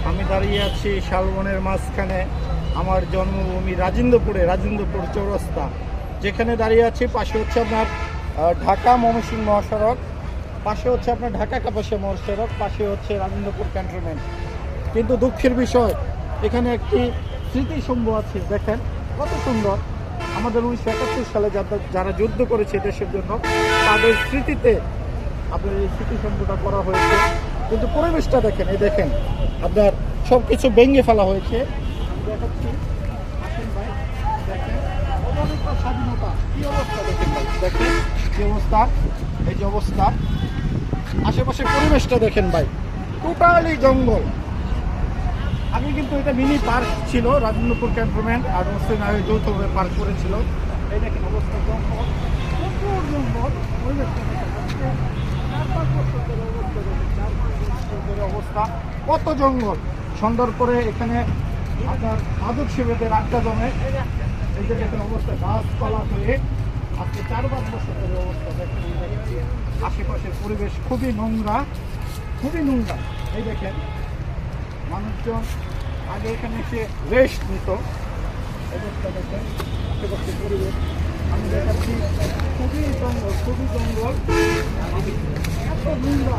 আমি দাঁড়িয়ে আছি শালবনের মাঝখানে, আমার জন্মভূমি রাজেন্দ্রপুর চৌরাস্তা, যেখানে দাঁড়িয়ে আছি। পাশে হচ্ছে আপনার ঢাকা ময়মনসিংহ মহাসড়ক, পাশে হচ্ছে আপনার ঢাকা কাপাসিয়া মহাসড়ক, পাশে হচ্ছে রাজেন্দ্রপুর ক্যান্টনমেন্ট। কিন্তু দুঃখের বিষয়, এখানে একটি স্মৃতিস্তম্ভ আছে। দেখেন কত সুন্দর। আমাদের 1971 সালে যারা যুদ্ধ করেছে দেশের জন্য, তাদের স্মৃতিতে আপনার এই স্মৃতিস্তম্ভটা করা হয়েছে। কিন্তু পরিবেশটা দেখেন, এই দেখেন আপনার সব কিছু ভেঙে ফেলা হয়েছে। আমি দেখাচ্ছি, আসেন ভাই, দেখেন অবনীত স্বাধীনতা কি অবস্থা, দেখেন ভাই, দেখেন কি অবস্থা, এই যে অবস্থা। আশেপাশের পরিবেশটা দেখেন ভাই, টোটালি জঙ্গল। আগে কিন্তু এটা মিনি পার্ক ছিল, রাজেন্দ্রপুর ক্যান্টনমেন্ট আর হোসেন আলী যৌথভাবে পার্ক করেছিল। এই দেখেন অবস্থা, জঙ্গল, প্রচুর জঙ্গল। পরিবেশটা দেখেন, 4-5 বছর ধরে অবস্থা দেখেন, 4-5 বছর ধরে অবস্থা, কত জঙ্গল। সন্ধ্যার পরে এখানে আপনার মাদক সেবীদের আড্ডা জমে। এই যে দেখেন অবস্থা, গাছপালা হয়ে আজকে 4-5 বছর ধরে অবস্থা দেখেন। আশেপাশের পরিবেশ খুবই নোংরা, খুবই নোংরা। এই দেখেন মানুষজন আগে এখানে এসে রেস্ট নিত। অবস্থা দেখেন আশেপাশের পরিবেশ, আমি দেখাচ্ছি খুবই জঙ্গল, খুবই জঙ্গল, এত নোংরা,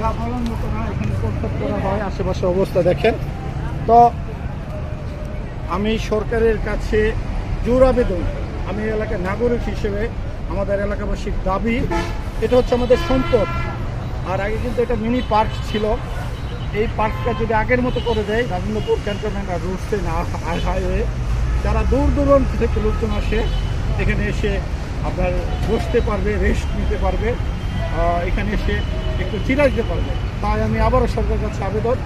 যা বলার মতো না। এখানে প্রস্তাব করা হয়, আশেপাশে অবস্থা দেখেন। তো আমি সরকারের কাছে জোর আবেদন, আমি এলাকার নাগরিক হিসেবে আমাদের এলাকাবাসীর দাবি, এটা হচ্ছে আমাদের সম্পদ। আর আগে কিন্তু এটা মিনি পার্ক ছিল। এই পার্কটা যদি আগের মতো করে দেয়, রাজেন্দ্রপুর ক্যান্টনমেন্ট আর রোডসে না হাইওয়ে, যারা দূর দূরান্ত থেকে লোকজন আসে এখানে এসে আপনার বসতে পারবে, রেস্ট নিতে পারবে, এখানে এসে একটু চিরাইতে পারবে। তাই আমি আবারও সরকারের কাছে আবেদন,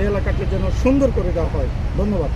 এই এলাকাকে যেন সুন্দর করে দেওয়া হয়। ধন্যবাদ।